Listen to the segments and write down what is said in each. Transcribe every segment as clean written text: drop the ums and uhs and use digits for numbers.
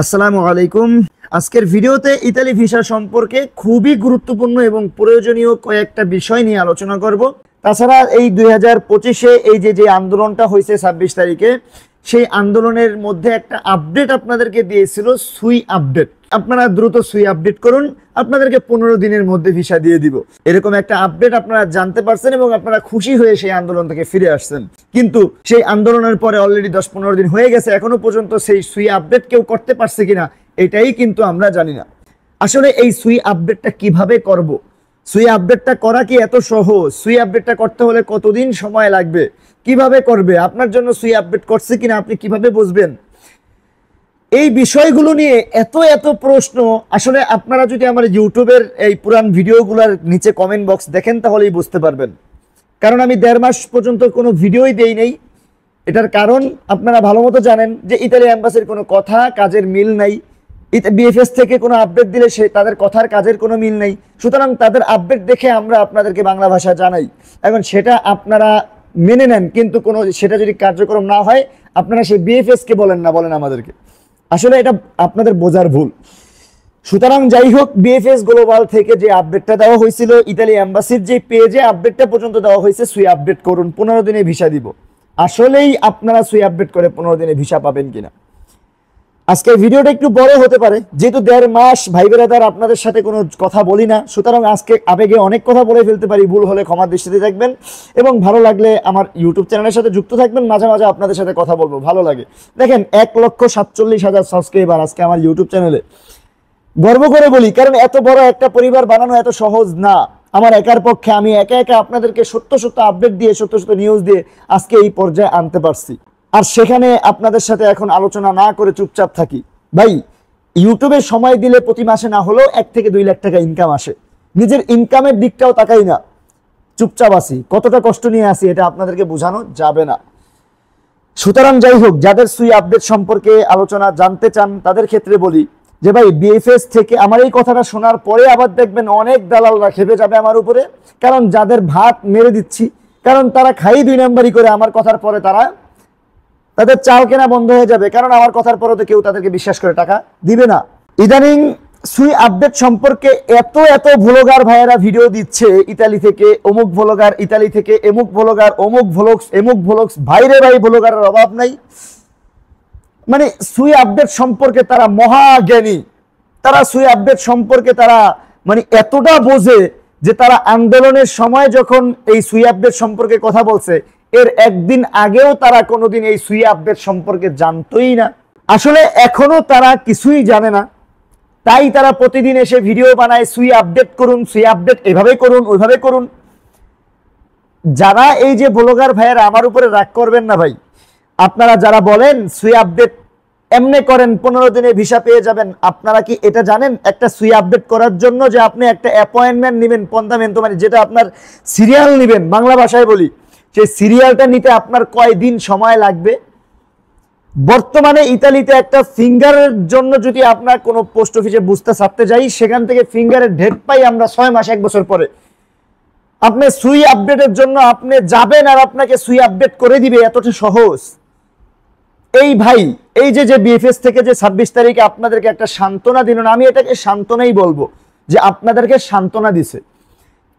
আসসালামু আলাইকুম। আজকের ভিডিওতে ইতালি ভিসা সম্পর্কে খুবই গুরুত্বপূর্ণ এবং প্রয়োজনীয় কয়েকটা বিষয় নিয়ে আলোচনা করব। তাছাড়া এই 2025-এ এই যে আন্দোলনটা হয়েছে 26 তারিখে, সেই আন্দোলনের মধ্যে একটা আপডেট আপনাদেরকে দিয়েছিল, সুই আপডেট। আপনারা দ্রুত সুই আপডেট করুন, আপনাদেরকে 15 দিনের মধ্যে ভিসা দিয়ে দিব, এরকম একটা আপডেট আপনারা জানতে পারছেন এবং আপনারা খুশি হয়ে সেই আন্দোলন থেকে ফিরে আসছেন। কিন্তু সেই আন্দোলনের পরে অলরেডি 10-15 দিন হয়ে গেছে, এখনো পর্যন্ত সেই সুই আপডেট কেউ করতে পারছে কিনা এটাই কিন্তু আমরা জানি না। আসলে এই সুই আপডেটটা কিভাবে করব, সুই আপডেটটা করা কি এত সহজ? সুই আপডেটটা করতে হলে কতদিন সময় লাগবে, কিভাবে করবে, আপনার জন্য সুই আপডেট করছে কিনা আপনি কিভাবে বুঝবেন? এই বিষয়গুলো নিয়ে এত প্রশ্ন। আসলে আপনারা যদি আমার ইউটিউবের এই পুরান ভিডিওগুলোর নিচে কমেন্ট বক্স দেখেন তাহলেই বুঝতে পারবেন। কারণ আমি 1.5 মাস পর্যন্ত কোনো ভিডিওই দেই নেই। এটার কারণ আপনারা ভালো মতো জানেন যে ইতালি এম্বাসির কোনো কথা কাজের মিল নাই। বিএফএস থেকে কোনো আপডেট দিলে তাদের কথার কাজের কোনো মিল নেই। সুতরাং তাদের আপডেট দেখে আমরা আপনাদেরকে বাংলা ভাষা জানাই। এখন সেটা আপনারা মেনে নেন, কিন্তু সেটা যদি কার্যক্রম না হয় আপনারা সেই বিএফএস কে বলেন আমাদেরকে। আসলে এটা আপনাদের বোঝার ভুল। সুতরাং যাই হোক, বিএফএস গ্লোবাল থেকে যে আপডেটটা দেওয়া হয়েছিল, ইতালি এম্বাসির যে পেজে আপডেটটা পর্যন্ত দেওয়া হয়েছে, সুই আপডেট করুন, 15 দিনে ভিসা দিব। আসলেই আপনারা সুই আপডেট করে 15 দিনে ভিসা পাবেন কিনা? আজকে ভিডিওটা একটু বড় হতে পারে, যেহেতু 1.5 মাস ভাই বেরাদার আপনাদের সাথে কোনো কথা বলি না, সুতরাং আজকে আবেগে অনেক কথা বলে ফেলতে পারি। ভুল হলে ক্ষমার দৃষ্টিতে দেখবেন এবং ভালো লাগলে আমার ইউটিউব চ্যানেলের সাথে যুক্ত থাকবেন। মাঝে মাঝে আপনাদের সাথে কথা বলবো, ভালো লাগে। দেখেন 1,47,000 সাবস্ক্রাইবার আজকে আমার ইউটিউব চ্যানেলে। গর্ব করে বলি, কারণ এত বড় একটা পরিবার বানানো এত সহজ না আমার একার পক্ষে। আমি একা আপনাদেরকে সত্য আপডেট দিয়ে, সত্য নিউজ দিয়ে আজকে এই পর্যায়ে আনতে পারছি। আর সেখানে আপনাদের সাথে এখন আলোচনা না করে চুপচাপ থাকি। ভাই, ইউটিউবে সময় দিলে প্রতি মাসে না হলেও 1 থেকে 2 লাখ টাকা ইনকাম আসে। নিজের ইনকামের দিকটাও তাকাই না, চুপচাপ আসি। কতটা কষ্ট নিয়ে আসি এটা আপনাদেরকে বোঝানো যাবে না। সুতরাং যাই হোক, যাদের সুই আপডেট সম্পর্কে আলোচনা জানতে চান তাদের ক্ষেত্রে বলি যে ভাই, বিএফএস থেকে আমার এই কথাটা শোনার পরে আবার দেখবেন অনেক দালালরা খেপে যাবে আমার উপরে। কারণ যাদের ভাত মেরে দিচ্ছি, কারণ তারা খাই 2 নাম্বারই করে, আমার কথার পরে তাদের চাল কেনা বন্ধ হয়ে যাবে। কারণ আমার কথার পরে তো কেউ তাদেরকে বিশ্বাস করে টাকা দিবে না। ইদানিং সুই আপডেট সম্পর্কে এত ভ্লগার ভাইয়েরা ভিডিও দিচ্ছে, ইতালি থেকে অমুক ভ্লগার, ইতালি থেকে এমুক ভ্লগার, অমুক ভ্লগস, এমুক ভ্লগস। ভাইরে ভাই, ভ্লগারের অভাব নাই। মানে সুই আপডেট সম্পর্কে তারা মহাজ্ঞানী। তারা সুই আপডেট সম্পর্কে তারা মানে এতটা বোঝে যে তারা আন্দোলনের সময় যখন এই সুই আপডেট সম্পর্কে কথা বলছে, এর একদিন আগেও তারা কোনোদিন এই সুই আপডেট সম্পর্কে জানতোই না। আসলে এখনো তারা কিছুই জানে না, তাই তারা প্রতিদিন এসে ভিডিও বানায়, সুই আপডেট করুন, সুই আপডেট এভাবে করুন, ওইভাবে করুন। যারা এই যে ব্লগার ভাইয়েরা, আমার উপরে রাগ করবেন না ভাই, আপনারা যারা বলেন সুই আপডেট এমনি করেন 15 দিনে ভিসা পেয়ে যাবেন, আপনারা কি এটা জানেন একটা সুই আপডেট করার জন্য যে আপনি একটা অ্যাপয়েন্টমেন্ট নেবেন, পন্থামেন্ট, মানে যেটা আপনার সিরিয়াল নেবেন, বাংলা ভাষায় বলি, সেই সিরিয়ালটা নিতে আপনার কয় দিন সময় লাগবে? বর্তমানে ইতালিতে একটা ফিঙ্গারের জন্য যদি আপনার কোনো পোস্ট অফিসে বুঝতে ছাড়তে যাই, সেখান থেকে ফিঙ্গারের ডেট পাই আমরা 6 মাস 1 বছর পরে। আপনি সুই আপডেটের জন্য আপনি যাবেন আর আপনাকে সুই আপডেট করে দিবে, এতটা সহজ? এই ভাই, এই যে বিএফএস থেকে যে 26 তারিখে আপনাদেরকে একটা সান্ত্বনা দিল না, আমি এটাকে সান্ত্বনাই বলবো যে আপনাদেরকে সান্ত্বনা দিছে।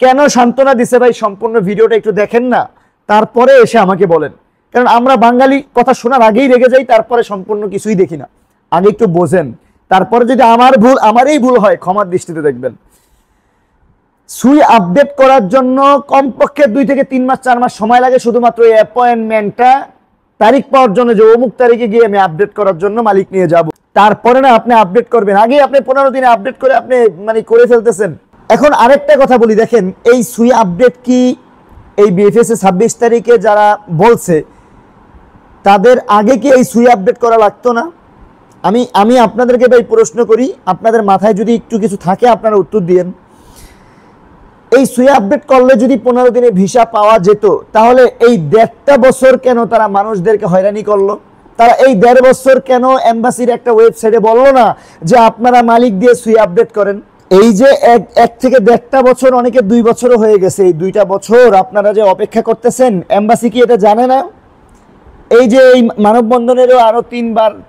কেন সান্ত্বনা দিছে ভাই, সম্পূর্ণ ভিডিওটা একটু দেখেন না, তারপরে এসে আমাকে বলেন। কারণ আমরা বাঙালি কথা শোনার আগেই রেগে যাই, তারপরে সম্পূর্ণ কিছুই দেখি না। আগে একটু বোঝেন, তারপরে যদি আমারই ভুল হয় ক্ষমার দৃষ্টিতে দেখবেন। সুই আপডেট করার জন্য কমপক্ষে 2 থেকে 3 মাস 4 মাস সময় লাগে, শুধুমাত্র এই অ্যাপয়েন্টমেন্টটা তারিখ পাওয়ার জন্য, যে অমুক তারিখে গিয়ে আমি আপডেট করার জন্য মালিক নিয়ে যাব। তারপরে না আপনি আপডেট করবেন, আগে আপনি 15 দিনে আপডেট করে আপনি করে ফেলতেছেন। এখন আরেকটা কথা বলি, দেখেন এই সুই আপডেট কি এই বিএফএস এ 26 তারিখে যারা বলছে তাদের আগে কি এই সুই আপডেট করা লাগতো না? আমি আপনাদেরকে ভাই প্রশ্ন করি, আপনাদের মাথায় যদি একটু কিছু থাকে আপনারা উত্তর দিয়েন। এই সুই আপডেট করলে যদি 15 দিনে ভিসা পাওয়া যেত, তাহলে এই 1.5 বছর কেন তারা মানুষদেরকে হয়রানি করলো? তারা এই 1.5 বছর কেন এম্বাসির একটা ওয়েবসাইটে বললো না যে আপনারা মালিক দিয়ে সুই আপডেট করেন? এই যে 1 থেকে 1.5 বছর, অনেকে 2 বছরও হয়ে গেছে, এই 2টা বছর আপনারা যে অপেক্ষা করতেছেন, এম্বাসি কি এটা জানে না? এই যে এই মানববন্ধনেরও আরো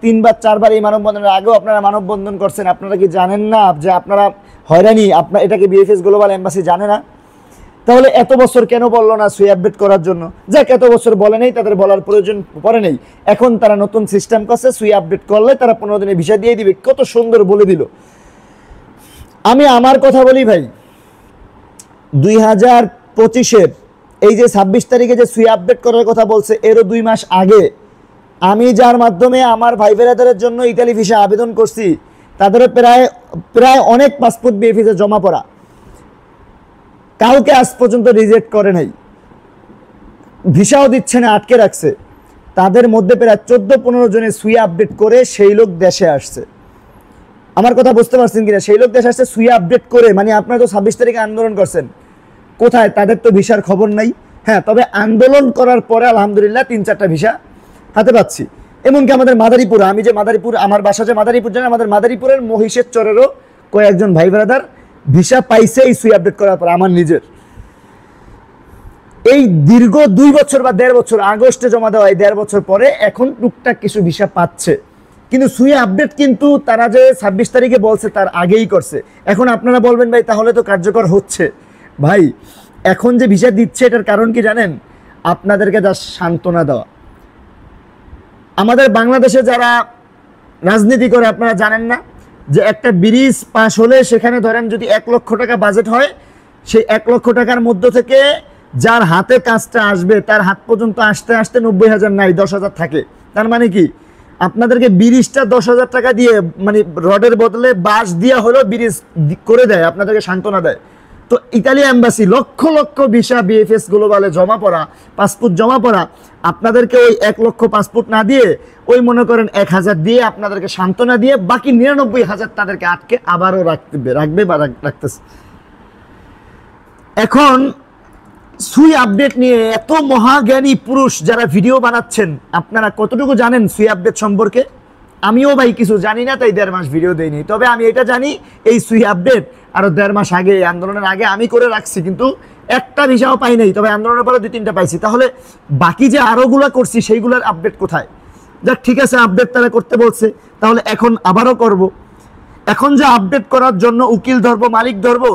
তিনবার চারবার এই মানববন্ধনের আগেও আপনারা মানববন্ধন করছেন, আপনারা কি জানেন না যে আপনারা হয়রানি, আপনার এটাকে বিএফএস গ্লোবাল এম্বাসি জানে না? তাহলে এত বছর কেন বললো না সুই আপডেট করার জন্য? যাক, এত বছর বলে নেই, তাদের বলার প্রয়োজন পড়ে নেই। এখন তারা নতুন সিস্টেম করছে, সুই আপডেট করলে তারা 15 দিনে ভিসা দিয়ে দিবে। কত সুন্দর বলে দিল। আমি আমার কথা বলি ভাই, 2025-এর এই যে 26 তারিখে যে সুই আপডেট করার কথা বলছে, এরও 2 মাস আগে আমি যার মাধ্যমে আমার ভাই বেরাদারের জন্য ইতালি ভিসা আবেদন করছি, তাদেরও প্রায় অনেক পাসপোর্ট বিএফএসে জমা পড়া, কাউকে আজ পর্যন্ত রিজেক্ট করে নাই, ভিসাও দিচ্ছে না, আটকে রাখছে। তাদের মধ্যে প্রায় 14-15 জনের সুই আপডেট করে সেই লোক দেশে আসছে। আমার কথা বুঝতে পারছেন কিনা? সেই লোক দেশে আসছে সুই আপডেট করে। মানে আপনারা তো 26 তারিখে আন্দোলন করছেন, কোথায়? তাদের তো ভিসার খবর নাই। হ্যাঁ, তবে আন্দোলন করার পরে আলহামদুলিল্লাহ 3-4টা ভিসা হাতে পাচ্ছি। এমনকি আমাদের মাদারীপুর, আমি যে মাদারীপুর, আমার বাসা যে মাদারীপুর জানেন, আমাদের মাদারীপুরের মহিষের চরেরও কয়েকজন ভাই ব্রাদার ভিসা পাইছে এই সুই আপডেট করার পর। আমার নিজের এই দীর্ঘ 2 বছর বা 1.5 বছর, আগস্টে জমা দেওয়া, এই 1.5 বছর পরে এখন টুকটাক কিছু ভিসা পাচ্ছে। কিন্তু সুই আপডেট কিন্তু তারা যে 26 তারিখে বলছে তার আগেই করছে। এখন আপনারা বলবেন ভাই তাহলে তো কার্যকর হচ্ছে। ভাই এখন যে ভিসা দিচ্ছে এটার কারণ কি জানেন? আপনাদেরকে জাস্ট সান্ত্বনা দেওয়া। আমাদের বাংলাদেশে যারা রাজনীতি করে আপনারা জানেন না যে একটা ব্রিজ পাস হলে সেখানে ধরেন যদি 1 লক্ষ টাকা বাজেট হয়, সেই 1 লক্ষ টাকার মধ্য থেকে যার হাতে কাজটা আসবে তার হাত পর্যন্ত আসতে আসতে 90,000 নাই, 10,000 থাকে। তার মানে কি আপনাদেরকে ব্রিজটা 10,000 টাকা দিয়ে, মানে রডের বদলে বাঁশ দিয়া হলেও ব্রিজ করে দেয়, আপনাদেরকে সান্ত্বনা দেয়। তো Italy embassy lakh lakh visa BFS গ্লোবালে জমা পড়া, পাসপোর্ট জমা পড়া, আপনাদেরকে ওই 1 লক্ষ পাসপোর্ট না দিয়ে ওই মনে করেন 1,000 দিয়ে আপনাদেরকে সান্ত্বনা দিয়ে বাকি 99,000 তাদেরকে আটকে আবারও রাখবে বা রাখতেছে। এখন সুই আপডেট নিয়ে এত মহাজ্ঞানী পুরুষ যারা ভিডিও বানাচ্ছেন, আপনারা কতটুকু জানেন সুই আপডেট সম্পর্কে? আমিও ভাই কিছু জানি না, তাই 1.5 মাস ভিডিও দেইনি। তবে আমি এটা জানি এই সুই আপডেট আরো 1.5 মাস আগে, আন্দোলনের আগে আমি করে রাখছি, কিন্তু একটা ভিসাও পাই নাই। তবে আন্দোলনের পরে 2-3টা পাইছি। তাহলে বাকি যে আরোগুলো করছি সেইগুলোর আপডেট কোথায়? যাক, ঠিক আছে, আপডেট তারা করতে বলছে, তাহলে এখন আবারও করব। এখন যে আপডেট করার জন্য উকিল ধরবো, মালিক ধরবো,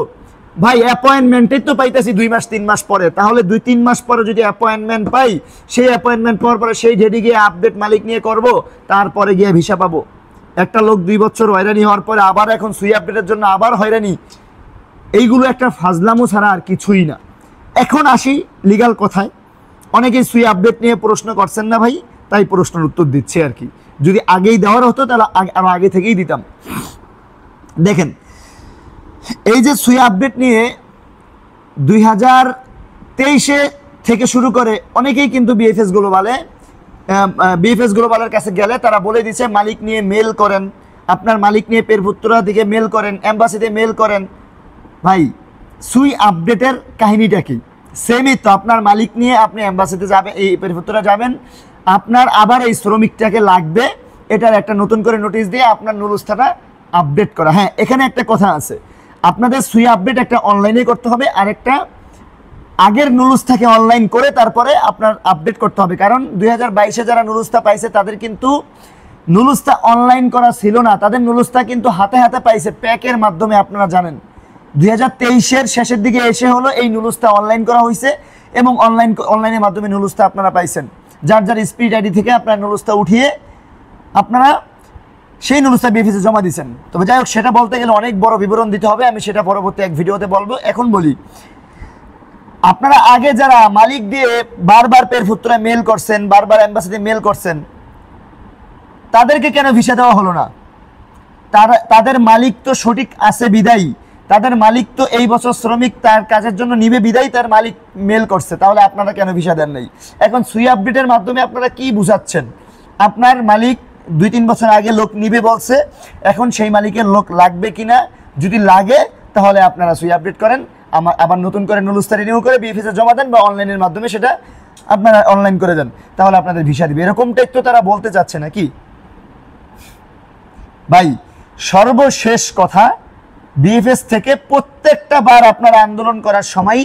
ভাই অ্যাপয়েন্টমেন্টই তো পাইতেছি 2 মাস 3 মাস পরে। তাহলে 2-3 মাস পরে যদি অ্যাপয়েন্টমেন্ট পাই, সেই অ্যাপয়েন্টমেন্ট পাওয়ার পরে সেই ডেটে গিয়ে আপডেট মালিক নিয়ে করব, তারপরে গিয়ে ভিসা পাবো। একটা লোক 2 বছর হয়রানি হওয়ার পরে আবার এখন সুই আপডেটের জন্য আবার হয়রানি, এইগুলো একটা ফাজলামো ছাড়া আর কিছুই না। এখন আসি লিগ্যাল কথায়। অনেকেই সুই আপডেট নিয়ে প্রশ্ন করছেন না ভাই, তাই প্রশ্নের উত্তর দিচ্ছে আর কি। যদি আগেই দেওয়ার হতো তাহলে আরো আগে থেকেই দিতাম। দেখেন, এই যে সুই আপডেট নিয়ে 2023 থেকে শুরু করে অনেকেই কিন্তু বিএফএস গ্লোবালের কাছে গেলে তারা বলে দিচ্ছে মালিক নিয়ে মেল করেন, আপনার মালিক নিয়ে পেরপুত্রা দিকে মেল করেন, এম্বাসিতে মেল করেন। ভাই সুই আপডেটের কাহিনীটা কি? সেমই তো, আপনার মালিক নিয়ে আপনি এম্বাসিতে যাবেন, এই পেরপুত্রা যাবেন, আপনার আবার এই শ্রমিকটাকে লাগবে, এটার একটা নতুন করে নোটিশ দিয়ে আপনার নুরুস্থাটা আপডেট করা। হ্যাঁ, এখানে একটা কথা আছে, আপনাদের সুই আপডেট একটা অনলাইনে করতে হবে, আর একটা আগের নুরুস্থাকে অনলাইন করে তারপরে আপনার আপডেট করতে হবে। কারণ 2022-এ যারা নুরুস্তা পাইছে তাদের কিন্তু নুরুস্তা অনলাইন করা ছিল না, তাদের নুরুস্তা কিন্তু হাতে হাতে পাইছে প্যাকের মাধ্যমে। আপনারা জানেন 2023-এর শেষের দিকে এসে হলো এই নুরুস্তা অনলাইন করা হয়েছে, এবং অনলাইনের মাধ্যমে নুরুস্তা আপনারা পাইছেন। যার যার স্পিড আইডি থেকে আপনার নুরুস্তা উঠিয়ে আপনারা সেই নুরুস্তা বিএফএসে জমা দিয়েছেন। তবে যাই হোক, সেটা বলতে গেলে অনেক বড় বিবরণ দিতে হবে, আমি সেটা পরবর্তী এক ভিডিওতে বলবো। এখন বলি, আপনারা আগে যারা মালিক দিয়ে বারবার পেরপুত্রায় মেল করছেন, বারবার এম্বাসিতে মেল করছেন, তাদেরকে কেন ভিসা দেওয়া হলো না? তাদের মালিক তো সঠিক আছে বিদায়ী, তাদের মালিক তো এই বছর শ্রমিক তার কাজের জন্য নিবে বিদায়ী তার মালিক মেল করছে, তাহলে আপনারা কেন ভিসা দেন নাই? এখন সুই আপডেটের মাধ্যমে আপনারা কি বুঝাচ্ছেন? আপনার মালিক 2-3 বছর আগে লোক নিবে বলছে, এখন সেই মালিকের লোক লাগবে কিনা, যদি লাগে তাহলে আপনারা সুই আপডেট করেন, আবার নতুন করে নুরুস্তা রিনিউ করে বিএফএসে জমা দেন, বা অনলাইনের মাধ্যমে সেটা আপনারা অনলাইন করে দেন, তাহলে আপনাদের ভিসা দিবে। এরকমটাই তো তারা বলতে চাচ্ছে নাকি? ভাই সর্বশেষ কথা, বিএফএস থেকে প্রত্যেকটা বার আপনারা আন্দোলন করার সময়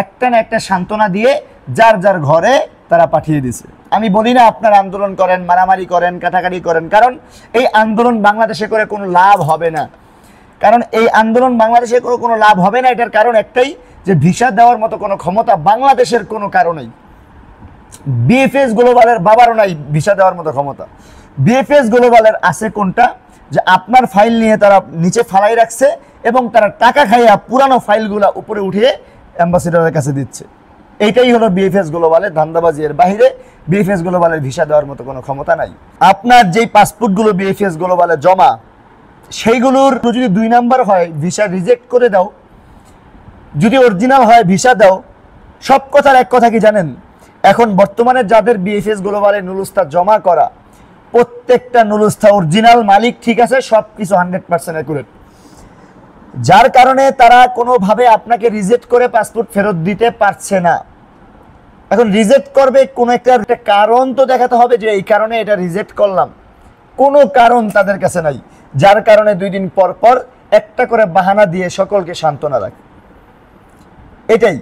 একটা না একটা সান্ত্বনা দিয়ে যার যার ঘরে তারা পাঠিয়ে দিছে। আমি বলি না আপনারা আন্দোলন করেন, মারামারি করেন, কাটাকাটি করেন, কারণ এই আন্দোলন বাংলাদেশে করে কোনো লাভ হবে না। কারণ এই আন্দোলন বাংলাদেশে কোনো লাভ হবে না, এটার কারণ একটাই, যে ভিসা দেওয়ার মতো কোনো ক্ষমতা বাংলাদেশের কোনো কারণেই, বিএফএস গ্লোবালের বাবারও নাই ভিসা দেওয়ার মতো ক্ষমতা। বিএফএস গ্লোবালের আছে কোনটা, যে আপনার ফাইল নিয়ে তারা নিচে ফালাই রাখছে এবং তারা টাকা খাইয়া পুরানো ফাইলগুলা উপরে উঠিয়ে অ্যাম্বাসেডরের কাছে দিচ্ছে। এইটাই হলো বিএফএস গ্লোবালের ধান্দাবাজি। এর বাইরে বিএফএস গ্লোবালের ভিসা দেওয়ার মতো কোনো ক্ষমতা নাই। আপনার যেই পাসপোর্টগুলো বিএফএস গ্লোবালে জমা, সেইগুলোর যদি 2 নাম্বার হয় ভিসা রিজেক্ট করে দাও, যদি অরিজিনাল হয় ভিসা দাও। সব কথার এক কথা কি জানেন, এখন বর্তমানে যাদের বিএফএস গ্লোবালে নুলুস্তা জমা করা, প্রত্যেকটা নুলুস্তা অরিজিনাল, মালিক ঠিক আছে, সব কিছু 100% অ্যাকুরেট, যার কারণে তারা কোনোভাবে আপনাকে রিজেক্ট করে পাসপোর্ট ফেরত দিতে পারছে না। এখন রিজেক্ট করবে কোনো একটা কারণ তো দেখাতে হবে, যে এই কারণে এটা রিজেক্ট করলাম। কোনো কারণ তাদের কাছে নাই, যার কারণে 2 দিন পর পর একটা করে বাহানা দিয়ে সকলকে সান্ত্বনা রাখে, এটাই।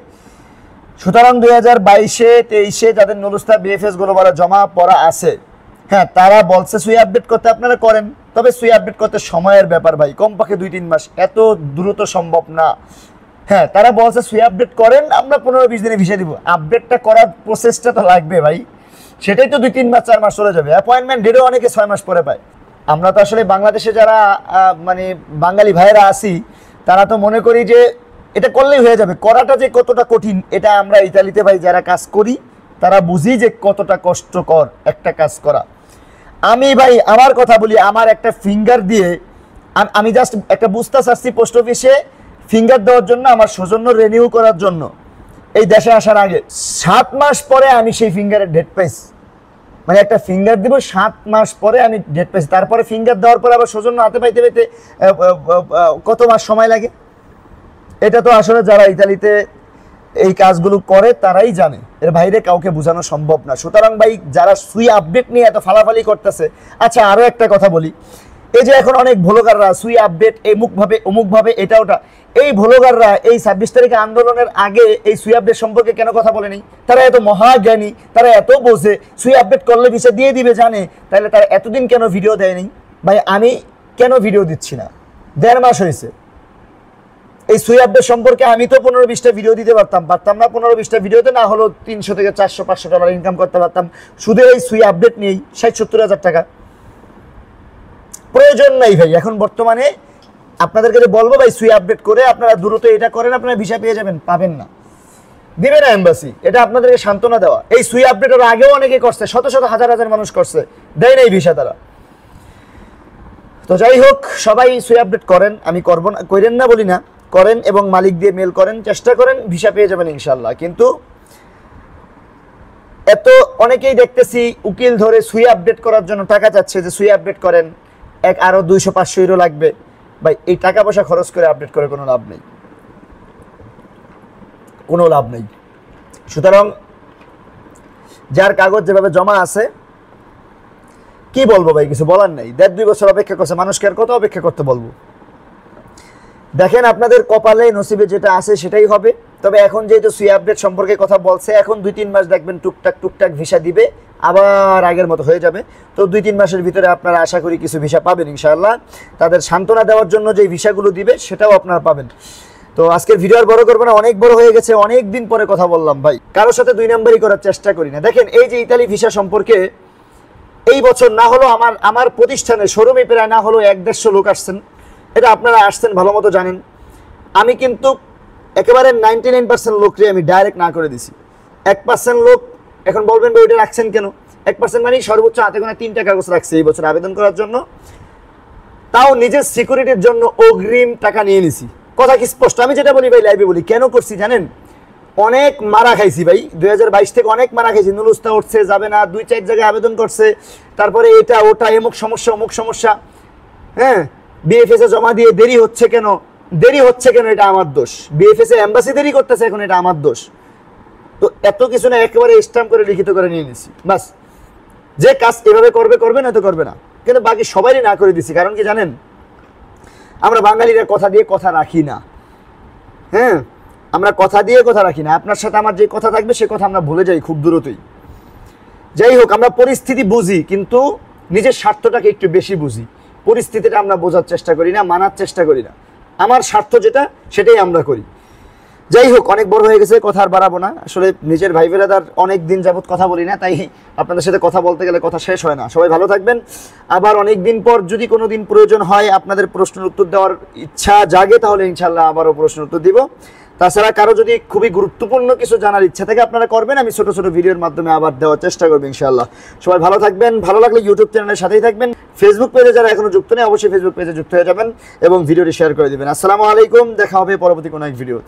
সুতরাং 2022-এ 23-এ যাদের নুলুস্তা বিএফএস গ্লোবালে জমা পড়া আছে, হ্যাঁ, তারা বলছে সুই আপডেট করতে, আপনারা করেন, তবে সুই আপডেট করতে সময়ের ব্যাপার ভাই, কমপক্ষে 2-3 মাস, এত দ্রুত সম্ভব না। হ্যাঁ, তারা বলছে সুই আপডেট করেন, আমরা 15-20 দিনে ভিসা দিব। আপডেটটা করার প্রসেসটা তো লাগবে ভাই, সেটাই তো 2-3 মাস 4 মাস চলে যাবে। অ্যাপয়েন্টমেন্ট ডেটও অনেকে 6 মাস পরে পায়। আমরা তো আসলে বাংলাদেশে যারা মানে বাঙালি ভাইয়েরা আছি, তারা তো মনে করি যে এটা করলেই হয়ে যাবে। করাটা যে কতটা কঠিন, এটা আমরা ইতালিতে ভাই যারা কাজ করি তারা বুঝি যে কতটা কষ্টকর একটা কাজ করা। আমি ভাই আমার কথা বলি, আমার একটা ফিঙ্গার দিয়ে আমি জাস্ট একটা বুঝতে চাচ্ছি পোস্ট অফিসে ফিঙ্গার দেওয়ার জন্য, আমার সৌজন্য রিনিউ করার জন্য এই দেশে আসার আগে 7 মাস পরে আমি সেই ফিঙ্গারের ডেট পাইছি। মানে একটা ফিঙ্গার দিব 7 মাস পরে আমি ডেট পাইছি। তারপরে ফিঙ্গার দেওয়ার পরে আবার সৌজন্য হাতে পাইতে পাইতে কত মাস সময় লাগে, এটা তো আসলে যারা ইতালিতে এই কাজগুলো করে তারাই জানে, এর বাইরে কাউকে বোঝানো সম্ভব না। সুতরাং ভাই যারা সুই আপডেট নিয়ে এত ফালাফালি করতেছে, আচ্ছা আরও একটা কথা বলি, এই যে এখন অনেক ভ্লগাররা সুই আপডেট এমুকভাবে অমুকভাবে এটা ওটা, এই ভ্লগাররা এই 26 তারিখে আন্দোলনের আগে এই সুই আপডেট সম্পর্কে কেন কথা বলেনি? তারা এত মহাজ্ঞানী, তারা এত বোঝে, সুই আপডেট করলে ভিসা দিয়ে দিবে জানে, তাহলে তারা এতদিন কেন ভিডিও দেয়নি? ভাই আমি কেন ভিডিও দিচ্ছি না? 1.5 মাস হয়েছে। এই সুই আপডেট সম্পর্কে আমি তো 15-20টা ভিডিও দিতে পারতাম না? 15-20টা ভিডিওতে না হলো 300 থেকে 400-500 ডলার ইনকাম করতে পারতাম শুধু এই সুই আপডেট নিয়েই, 60-70 হাজার টাকা। প্রয়োজন নাই ভাই এখন বর্তমানে। আপনাদেরকে যে বলবো ভাই সুই আপডেট করে আপনারা দ্রুত এটা করেন, আপনারা ভিসা পেয়ে যাবেন, পাবেন না, দিবে না এম্বাসি। এটা আপনাদেরকে সান্ত্বনা দেওয়া। এই সুই আপডেটের আগেও অনেকে করছে, শত শত হাজার হাজার মানুষ করছে, দেয় নাই ভিসা তারা। তো যাই হোক, সবাই সুই আপডেট করেন, আমি করবো না, করেন না বলি না, করেন এবং মালিক দিয়ে মেল করেন, চেষ্টা করেন, ভিসা পেয়ে যাবেন ইনশাল্লাহ। কিন্তু এত অনেকেই দেখতেছি উকিল ধরে সুই আপডেট করার জন্য টাকা চাচ্ছে, যে সুই আপডেট করেন, আরো 200-500 ইউরো লাগবে। ভাই এই টাকা পয়সা খরচ করে আপডেট করে কোনো লাভ নেই, কোনো লাভ নেই। সুতরাং যার কাগজ যেভাবে জমা আছে, কি বলবো ভাই, কিছু বলার নেই। 1.5-2 বছর অপেক্ষা করছে, মানুষকে আর কত অপেক্ষা করতে বলবো? দেখেন আপনাদের কপালে নসিবে যেটা আছে সেটাই হবে। তবে এখন যেহেতু সুই আপডেট সম্পর্কে কথা বলছে, এখন 2-3 মাস দেখবেন টুকটাক ভিসা দিবে, আবার আগের মতো হয়ে যাবে। তো 2-3 মাসের ভিতরে আপনারা আশা করি কিছু ভিসা পাবেন ইনশাআল্লাহ। তাদের সান্ত্বনা দেওয়ার জন্য যে ভিসাগুলো দিবে সেটাও আপনারা পাবেন। তো আজকের ভিডিও আর বড় করবো না, অনেক বড় হয়ে গেছে, অনেক দিন পরে কথা বললাম ভাই, কারোর সাথে 2 নম্বরই করার চেষ্টা করি না। দেখেন এই যে ইতালি ভিসা সম্পর্কে এই বছর না হলো আমার প্রতিষ্ঠানে শোরুমে প্রায় না হলো 1-150 লোক আসছেন, এটা আপনারা আসছেন ভালো মতো জানেন। আমি কিন্তু একেবারে 99% লোককে আমি ডাইরেক্ট না করে দিছি। 1% লোক এখন বলবেন ভাই ওইটা রাখছেন কেন? 1% মানে সর্বোচ্চ হাতে গোনা 3টা কাগজ রাখছে এই বছর আবেদন করার জন্য, তাও নিজের সিকিউরিটির জন্য অগ্রিম টাকা নিয়ে নিছি। কথা কি স্পষ্ট? আমি যেটা বলি ভাই লাইভে বলি, কেন করছি জানেন? অনেক মারা খাইছি ভাই, 2022 থেকে অনেক মারা খাইছি। নুলুস্তা উঠছে, যাবে না, 2-4 জায়গায় আবেদন করছে, তারপরে এটা ওটা অমুক সমস্যা, হ্যাঁ, বিএফএস এ জমা দিয়ে দেরি হচ্ছে কেন এটা আমার দোষ। বিএফএস এ এম্বাসি দেরি করতেছে, এখন এটা আমার দোষ। তো এত কিছু না, একেবারে স্ট্যাম্প করে লিখিত করে নিয়ে নিছি, বাস। যে কাজ এভাবে করবে না তো করবে না, কিন্তু বাকি সবারই না করে দিছি। কারণ কি জানেন, আমরা বাঙালিরা কথা দিয়ে কথা রাখি না। হ্যাঁ, আমরা কথা দিয়ে কথা রাখি না। আপনার সাথে আমার যে কথা থাকবে সে কথা আমরা ভুলে যাই খুব দ্রুতই। যাই হোক, আমরা পরিস্থিতি বুঝি কিন্তু নিজের স্বার্থটাকে একটু বেশি বুঝি। পরিস্থিতিটা আমরা বোঝার চেষ্টা করি না, মানার চেষ্টা করি না। আমার স্বার্থ যেটা সেটাই আমরা করি। যাই হোক, অনেক বড় হয়ে গেছে, কথা আর বাড়াবো না। আসলে নিজের ভাই বেরাদার অনেক দিন যাবত কথা বলি না, তাই আপনাদের সাথে কথা বলতে গেলে কথা শেষ হয় না। সবাই ভালো থাকবেন। আবার অনেক দিন পর যদি কোনো দিন প্রয়োজন হয়, আপনাদের প্রশ্নের উত্তর দেওয়ার ইচ্ছা জাগে, তাহলে ইনশাল্লাহ আবারও প্রশ্নের উত্তর দিব। তাছাড়া কারো যদি খুবই গুরুত্বপূর্ণ কিছু জানার ইচ্ছা থাকে আপনারা করবেন, আমি ছোট ছোট ভিডিওর মাধ্যমে আবার দেওয়ার চেষ্টা করবো ইনশাল্লাহ। সবাই ভালো থাকবেন। ভালো লাগলে ইউটিউব চ্যানেলের সাথেই থাকবেন। ফেসবুক পেজে যারা এখনো যুক্ত নেই, অবশ্যই ফেসবুক পেজে যুক্ত হয়ে যাবেন এবং ভিডিওটি শেয়ার করে দিবেন। আসসালামু আলাইকুম, দেখা হবে পরবর্তী কোনো এক ভিডিও।